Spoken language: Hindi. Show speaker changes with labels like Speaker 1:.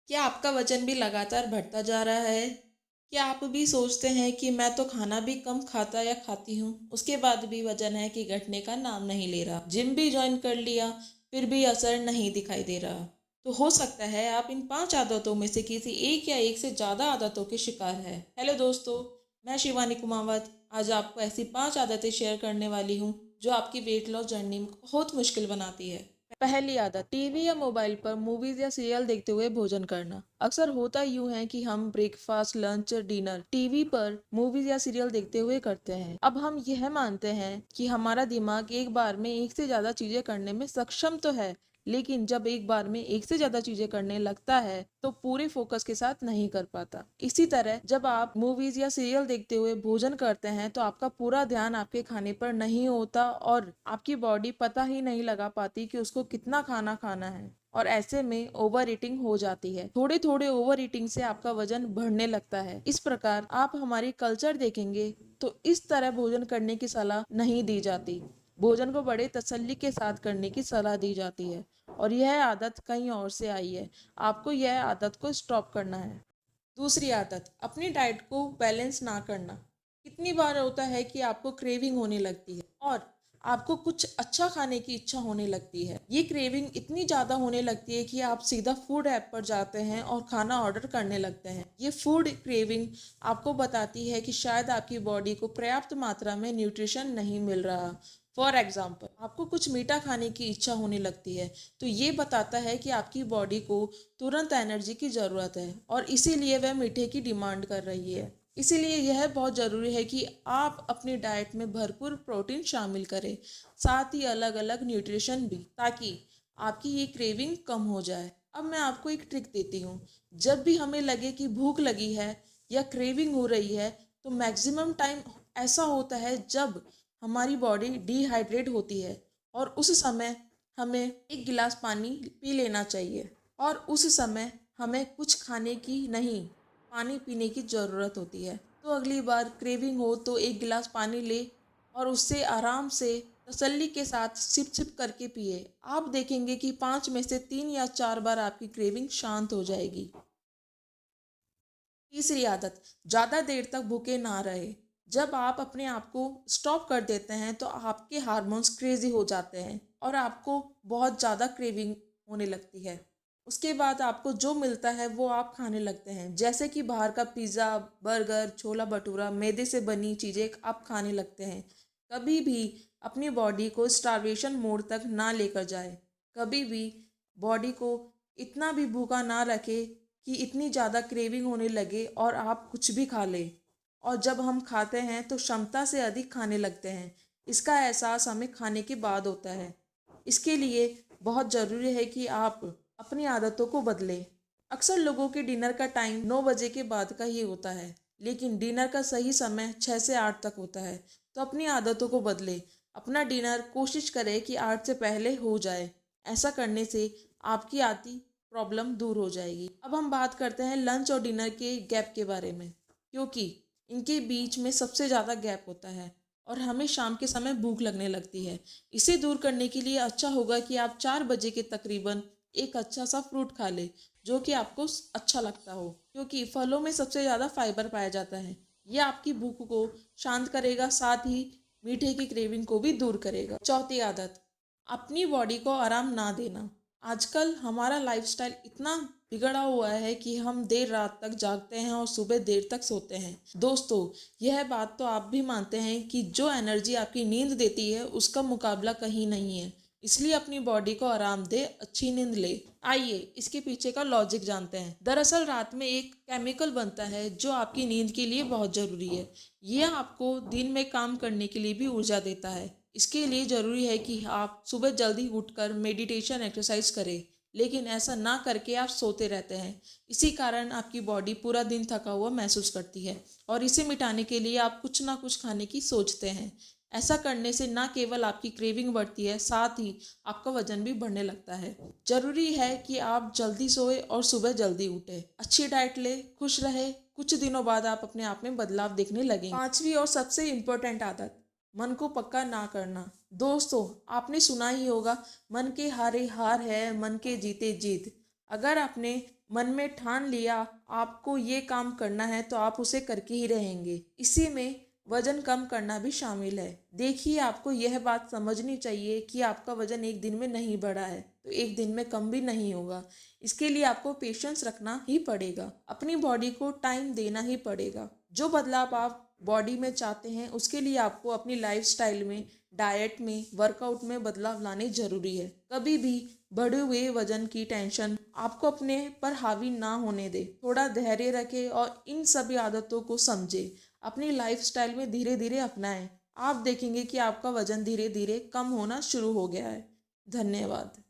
Speaker 1: क्या आपका वजन भी लगातार बढ़ता जा रहा है? क्या आप भी सोचते हैं कि मैं तो खाना भी कम खाता या खाती हूँ, उसके बाद भी वजन है कि घटने का नाम नहीं ले रहा। जिम भी ज्वाइन कर लिया, फिर भी असर नहीं दिखाई दे रहा। तो हो सकता है आप इन 5 आदतों में से किसी एक या एक से ज़्यादा आदतों के शिकार हैं। हेलो दोस्तों, मैं शिवानी कुमावत आज आपको ऐसी 5 आदतें शेयर करने वाली हूँ जो आपकी वेट लॉस जर्नी में बहुत मुश्किल बनाती है। पहली आदत, टीवी या मोबाइल पर मूवीज या सीरियल देखते हुए भोजन करना। अक्सर होता यूं है कि हम ब्रेकफास्ट, लंच, डिनर टीवी पर मूवीज या सीरियल देखते हुए करते हैं। अब हम यह मानते हैं कि हमारा दिमाग एक बार में एक से ज्यादा चीजें करने में सक्षम तो है, लेकिन जब एक बार में एक से ज्यादा चीजें करने लगता है तो पूरे फोकस के साथ नहीं कर पाता। इसी तरह जब आप मूवीज या सीरियल देखते हुए भोजन करते हैं तो आपका पूरा ध्यान आपके खाने पर नहीं होता और आपकी बॉडी पता ही नहीं लगा पाती कि उसको कितना खाना खाना है, और ऐसे में ओवर ईटिंग हो जाती है। थोड़े थोड़े ओवर ईटिंग से आपका वजन बढ़ने लगता है। इस प्रकार आप हमारी कल्चर देखेंगे तो इस तरह भोजन करने की सलाह नहीं दी जाती। भोजन को बड़े तसल्ली के साथ करने की सलाह दी जाती है, और यह आदत कहीं और से आई है। आपको यह आदत को स्टॉप करना है। दूसरी आदत, अपनी डाइट को बैलेंस ना करना। कितनी बार होता है कि आपको क्रेविंग होने लगती है और आपको कुछ अच्छा खाने की इच्छा होने लगती है। ये क्रेविंग इतनी ज़्यादा होने लगती है कि आप सीधा फूड ऐप पर जाते हैं और खाना ऑर्डर करने लगते हैं। ये फूड क्रेविंग आपको बताती है कि शायद आपकी बॉडी को पर्याप्त मात्रा में न्यूट्रिशन नहीं मिल रहा। फॉर एग्जाम्पल, आपको कुछ मीठा खाने की इच्छा होने लगती है, तो ये बताता है कि आपकी बॉडी को तुरंत एनर्जी की ज़रूरत है और इसीलिए वह मीठे की डिमांड कर रही है। इसीलिए यह बहुत ज़रूरी है कि आप अपनी डाइट में भरपूर प्रोटीन शामिल करें, साथ ही अलग अलग न्यूट्रिशन भी, ताकि आपकी ये क्रेविंग कम हो जाए। अब मैं आपको एक ट्रिक देती हूँ। जब भी हमें लगे कि भूख लगी है या क्रेविंग हो रही है, तो मैक्सिमम टाइम ऐसा होता है जब हमारी बॉडी डिहाइड्रेट होती है, और उस समय हमें एक गिलास पानी पी लेना चाहिए, और उस समय हमें कुछ खाने की नहीं, पानी पीने की ज़रूरत होती है। तो अगली बार क्रेविंग हो तो एक गिलास पानी ले और उससे आराम से तसल्ली के साथ सिप सिप करके पिए। आप देखेंगे कि 5 में से 3 या 4 बार आपकी क्रेविंग शांत हो जाएगी। तीसरी आदत, ज़्यादा देर तक भूखे ना रहे। जब आप अपने आप को स्टॉप कर देते हैं तो आपके हार्मोन्स क्रेजी हो जाते हैं और आपको बहुत ज़्यादा क्रेविंग होने लगती है। उसके बाद आपको जो मिलता है वो आप खाने लगते हैं, जैसे कि बाहर का पिज़्ज़ा, बर्गर, छोला भटूरा, मैदे से बनी चीज़ें आप खाने लगते हैं। कभी भी अपनी बॉडी को स्टारवेशन मोड तक ना लेकर जाए। कभी भी बॉडी को इतना भी भूखा ना रखे कि इतनी ज़्यादा क्रेविंग होने लगे और आप कुछ भी खा लें। और जब हम खाते हैं तो क्षमता से अधिक खाने लगते हैं। इसका एहसास हमें खाने के बाद होता है। इसके लिए बहुत ज़रूरी है कि आप अपनी आदतों को बदलें। अक्सर लोगों के डिनर का टाइम 9 बजे के बाद का ही होता है, लेकिन डिनर का सही समय 6 से 8 तक होता है। तो अपनी आदतों को बदलें। अपना डिनर कोशिश करें कि 8 से पहले हो जाए। ऐसा करने से आपकी आती प्रॉब्लम दूर हो जाएगी। अब हम बात करते हैं लंच और डिनर के गैप के बारे में, क्योंकि इनके बीच में सबसे ज़्यादा गैप होता है और हमें शाम के समय भूख लगने लगती है। इसे दूर करने के लिए अच्छा होगा कि आप 4 बजे के तकरीबन एक अच्छा सा फ्रूट खा लें, जो कि आपको अच्छा लगता हो, क्योंकि फलों में सबसे ज़्यादा फाइबर पाया जाता है। यह आपकी भूख को शांत करेगा, साथ ही मीठे की क्रेविंग को भी दूर करेगा। चौथी आदत, अपनी बॉडी को आराम ना देना। आजकल हमारा लाइफस्टाइल इतना बिगड़ा हुआ है कि हम देर रात तक जागते हैं और सुबह देर तक सोते हैं। दोस्तों, यह बात तो आप भी मानते हैं कि जो एनर्जी आपकी नींद देती है उसका मुकाबला कहीं नहीं है। इसलिए अपनी बॉडी को आराम दे, अच्छी नींद ले। आइए इसके पीछे का लॉजिक जानते हैं। दरअसल रात में एक केमिकल बनता है जो आपकी नींद के लिए बहुत ज़रूरी है। यह आपको दिन में काम करने के लिए भी ऊर्जा देता है। इसके लिए ज़रूरी है कि आप सुबह जल्दी उठकर मेडिटेशन एक्सरसाइज करें, लेकिन ऐसा ना करके आप सोते रहते हैं। इसी कारण आपकी बॉडी पूरा दिन थका हुआ महसूस करती है और इसे मिटाने के लिए आप कुछ ना कुछ खाने की सोचते हैं। ऐसा करने से ना केवल आपकी क्रेविंग बढ़ती है, साथ ही आपका वजन भी बढ़ने लगता है। जरूरी है कि आप जल्दी सोए और सुबह जल्दी उठे, अच्छी डाइट ले, खुश रहे। कुछ दिनों बाद आप अपने आप में बदलाव देखने लगेंगे। पांचवी और सबसे इम्पोर्टेंट आदत, मन को पक्का ना करना। दोस्तों, आपने सुना ही होगा, मन के हारे हार है, मन के जीते जीत। अगर आपने मन में ठान लिया आपको ये काम करना है तो आप उसे करके ही रहेंगे। इसी में वजन कम करना भी शामिल है। देखिए, आपको यह बात समझनी चाहिए कि आपका वजन एक दिन में नहीं बढ़ा है तो एक दिन में कम भी नहीं होगा। इसके लिए आपको पेशेंस रखना ही पड़ेगा, अपनी बॉडी को टाइम देना ही पड़ेगा। जो बदलाव आप बॉडी में चाहते हैं उसके लिए आपको अपनी लाइफस्टाइल में, डाइट में, वर्कआउट में बदलाव लाने जरूरी है। कभी भी बढ़े हुए वजन की टेंशन आपको अपने पर हावी ना होने दे। थोड़ा धैर्य रखें और इन सभी आदतों को समझे, अपनी लाइफस्टाइल में धीरे धीरे अपनाएं। आप देखेंगे कि आपका वजन धीरे धीरे कम होना शुरू हो गया है। धन्यवाद।